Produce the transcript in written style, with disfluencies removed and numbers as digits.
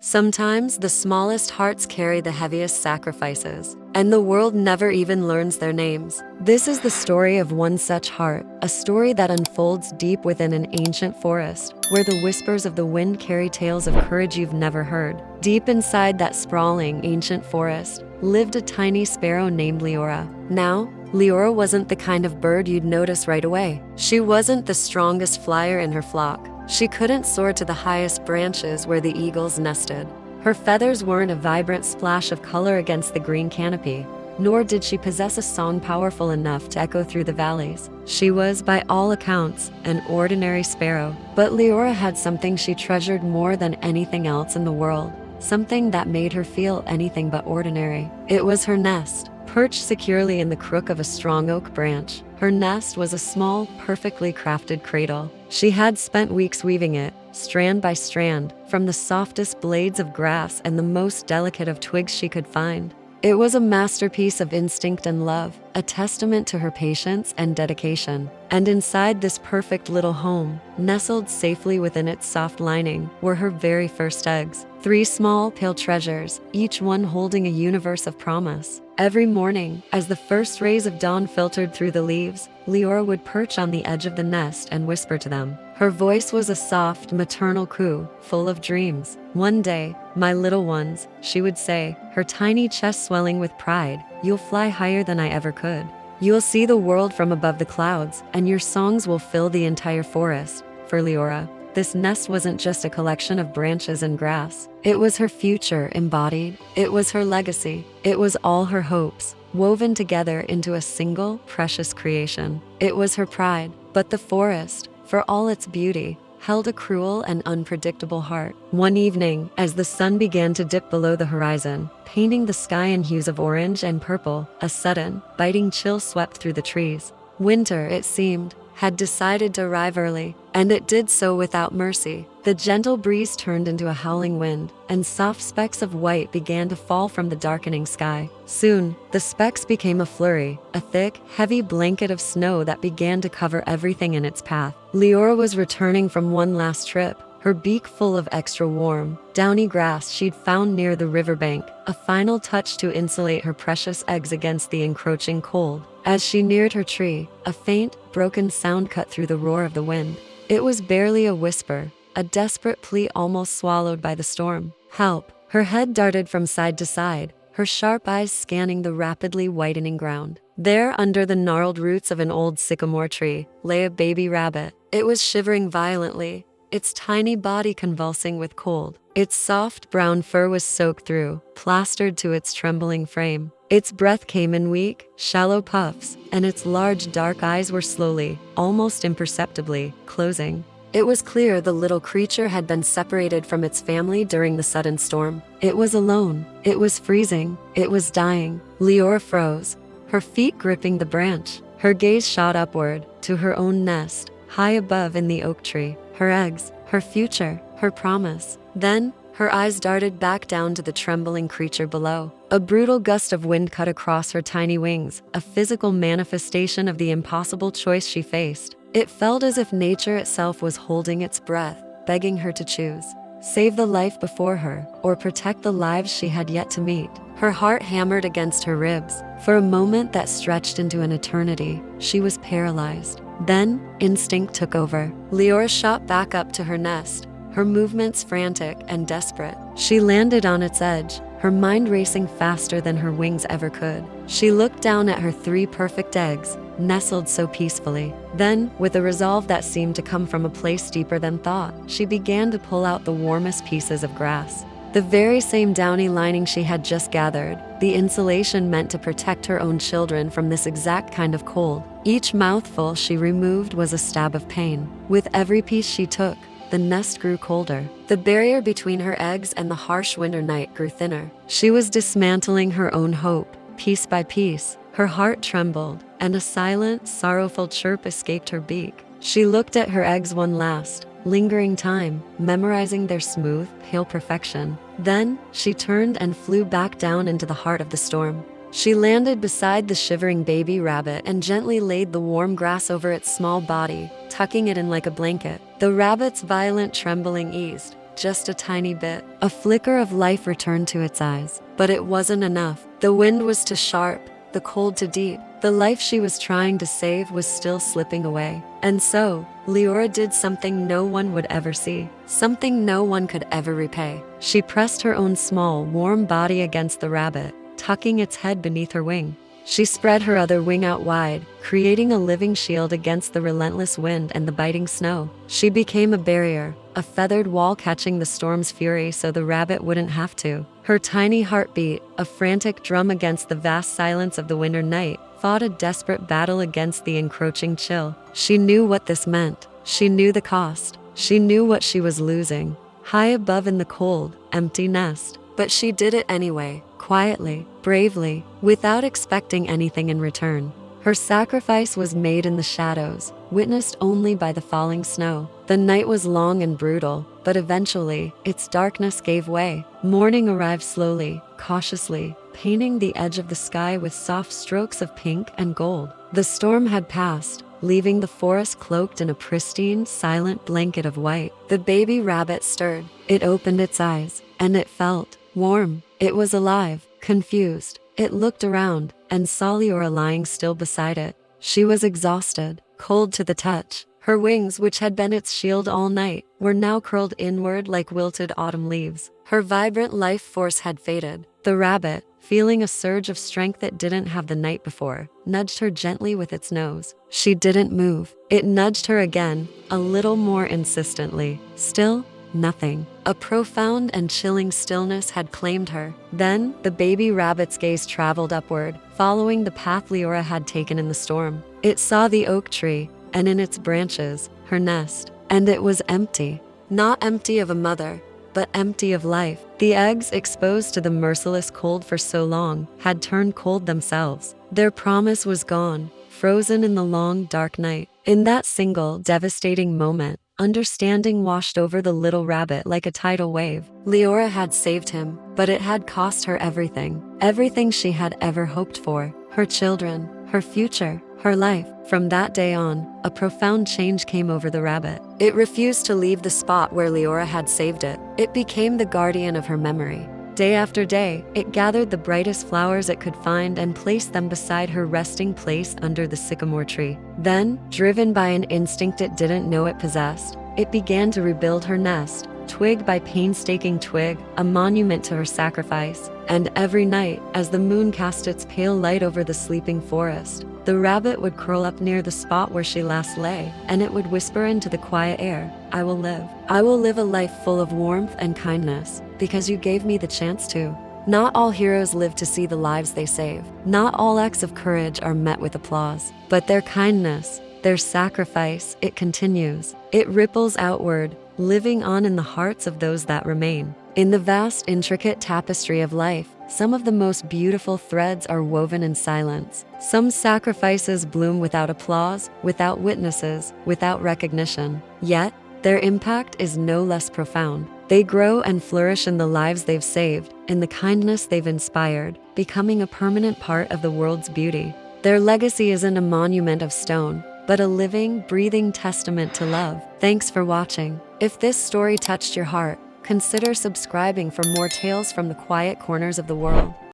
Sometimes the smallest hearts carry the heaviest sacrifices, and the world never even learns their names. This is the story of one such heart, a story that unfolds deep within an ancient forest, where the whispers of the wind carry tales of courage you've never heard. Deep inside that sprawling, ancient forest lived a tiny sparrow named Leora. Now, Leora wasn't the kind of bird you'd notice right away. She wasn't the strongest flyer in her flock. She couldn't soar to the highest branches where the eagles nested. Her feathers weren't a vibrant splash of color against the green canopy, nor did she possess a song powerful enough to echo through the valleys. She was, by all accounts, an ordinary sparrow. But Leora had something she treasured more than anything else in the world, something that made her feel anything but ordinary. It was her nest. Perched securely in the crook of a strong oak branch, her nest was a small, perfectly crafted cradle. She had spent weeks weaving it, strand by strand, from the softest blades of grass and the most delicate of twigs she could find. It was a masterpiece of instinct and love, a testament to her patience and dedication. And inside this perfect little home, nestled safely within its soft lining, were her very first eggs. 3 small, pale treasures, each one holding a universe of promise. Every morning, as the first rays of dawn filtered through the leaves, Leora would perch on the edge of the nest and whisper to them. Her voice was a soft, maternal coo, full of dreams. "One day, my little ones," she would say, her tiny chest swelling with pride, "you'll fly higher than I ever could. You'll see the world from above the clouds, and your songs will fill the entire forest." For Leora, this nest wasn't just a collection of branches and grass. It was her future embodied. It was her legacy. It was all her hopes, woven together into a single, precious creation. It was her pride. But the forest, for all its beauty, held a cruel and unpredictable heart. One evening, as the sun began to dip below the horizon, painting the sky in hues of orange and purple, a sudden, biting chill swept through the trees. Winter, it seemed, had decided to arrive early, and it did so without mercy. The gentle breeze turned into a howling wind, and soft specks of white began to fall from the darkening sky. Soon, the specks became a flurry, a thick, heavy blanket of snow that began to cover everything in its path. Leora was returning from one last trip, her beak full of extra warm, downy grass she'd found near the riverbank, a final touch to insulate her precious eggs against the encroaching cold. As she neared her tree, a faint, broken sound cut through the roar of the wind. It was barely a whisper, a desperate plea almost swallowed by the storm. "Help!" Her head darted from side to side, her sharp eyes scanning the rapidly whitening ground. There, under the gnarled roots of an old sycamore tree, lay a baby rabbit. It was shivering violently, its tiny body convulsing with cold. Its soft brown fur was soaked through, plastered to its trembling frame. Its breath came in weak, shallow puffs, and its large dark eyes were slowly, almost imperceptibly, closing. It was clear the little creature had been separated from its family during the sudden storm. It was alone. It was freezing. It was dying. Leora froze, her feet gripping the branch. Her gaze shot upward, to her own nest, high above in the oak tree. Her eggs, her future, her promise. Then, her eyes darted back down to the trembling creature below. A brutal gust of wind cut across her tiny wings, a physical manifestation of the impossible choice she faced. It felt as if nature itself was holding its breath, begging her to choose. Save the life before her, or protect the lives she had yet to meet. Her heart hammered against her ribs. For a moment that stretched into an eternity, she was paralyzed. Then, instinct took over. Leora shot back up to her nest, her movements frantic and desperate. She landed on its edge, her mind racing faster than her wings ever could. She looked down at her 3 perfect eggs, nestled so peacefully. Then, with a resolve that seemed to come from a place deeper than thought, she began to pull out the warmest pieces of grass. The very same downy lining she had just gathered, the insulation meant to protect her own children from this exact kind of cold. Each mouthful she removed was a stab of pain. With every piece she took, the nest grew colder. The barrier between her eggs and the harsh winter night grew thinner. She was dismantling her own hope, piece by piece. Her heart trembled, and a silent, sorrowful chirp escaped her beak. She looked at her eggs one last, lingering time, memorizing their smooth, pale perfection. Then, she turned and flew back down into the heart of the storm. She landed beside the shivering baby rabbit and gently laid the warm grass over its small body, tucking it in like a blanket. The rabbit's violent trembling eased, just a tiny bit. A flicker of life returned to its eyes. But it wasn't enough. The wind was too sharp, the cold too deep. The life she was trying to save was still slipping away. And so, Leora did something no one would ever see, something no one could ever repay. She pressed her own small, warm body against the rabbit, tucking its head beneath her wing. She spread her other wing out wide, creating a living shield against the relentless wind and the biting snow. She became a barrier, a feathered wall catching the storm's fury so the rabbit wouldn't have to. Her tiny heartbeat, a frantic drum against the vast silence of the winter night, fought a desperate battle against the encroaching chill. She knew what this meant. She knew the cost. She knew what she was losing. High above in the cold, empty nest. But she did it anyway, quietly, bravely, without expecting anything in return. Her sacrifice was made in the shadows, witnessed only by the falling snow. The night was long and brutal, but eventually, its darkness gave way. Morning arrived slowly, cautiously, painting the edge of the sky with soft strokes of pink and gold. The storm had passed, leaving the forest cloaked in a pristine, silent blanket of white. The baby rabbit stirred. It opened its eyes, and it felt warm. It was alive, confused. It looked around and saw Leora lying still beside it. She was exhausted, cold to the touch. Her wings, which had been its shield all night, were now curled inward like wilted autumn leaves. Her vibrant life force had faded. The rabbit, feeling a surge of strength it didn't have the night before, nudged her gently with its nose. She didn't move. It nudged her again, a little more insistently. Still, nothing. A profound and chilling stillness had claimed her. Then, the baby rabbit's gaze traveled upward, following the path Leora had taken in the storm. It saw the oak tree, and in its branches, her nest. And it was empty. Not empty of a mother, but empty of life. The eggs, exposed to the merciless cold for so long, had turned cold themselves. Their promise was gone, frozen in the long, dark night. In that single, devastating moment, understanding washed over the little rabbit like a tidal wave. Leora had saved him, but it had cost her everything. Everything she had ever hoped for. Her children, her future, her life. From that day on, a profound change came over the rabbit. It refused to leave the spot where Leora had saved it. It became the guardian of her memory. Day after day, it gathered the brightest flowers it could find and placed them beside her resting place under the sycamore tree. Then, driven by an instinct it didn't know it possessed, it began to rebuild her nest, twig by painstaking twig, a monument to her sacrifice. And every night, as the moon cast its pale light over the sleeping forest, the rabbit would curl up near the spot where she last lay, and it would whisper into the quiet air, "I will live. I will live a life full of warmth and kindness, because you gave me the chance to." Not all heroes live to see the lives they save. Not all acts of courage are met with applause. But their kindness, their sacrifice, it continues. It ripples outward, living on in the hearts of those that remain. In the vast, intricate tapestry of life, some of the most beautiful threads are woven in silence. Some sacrifices bloom without applause, without witnesses, without recognition. Yet, their impact is no less profound. They grow and flourish in the lives they've saved, in the kindness they've inspired, becoming a permanent part of the world's beauty. Their legacy isn't a monument of stone, but a living, breathing testament to love. Thanks for watching. If this story touched your heart, consider subscribing for more tales from the quiet corners of the world.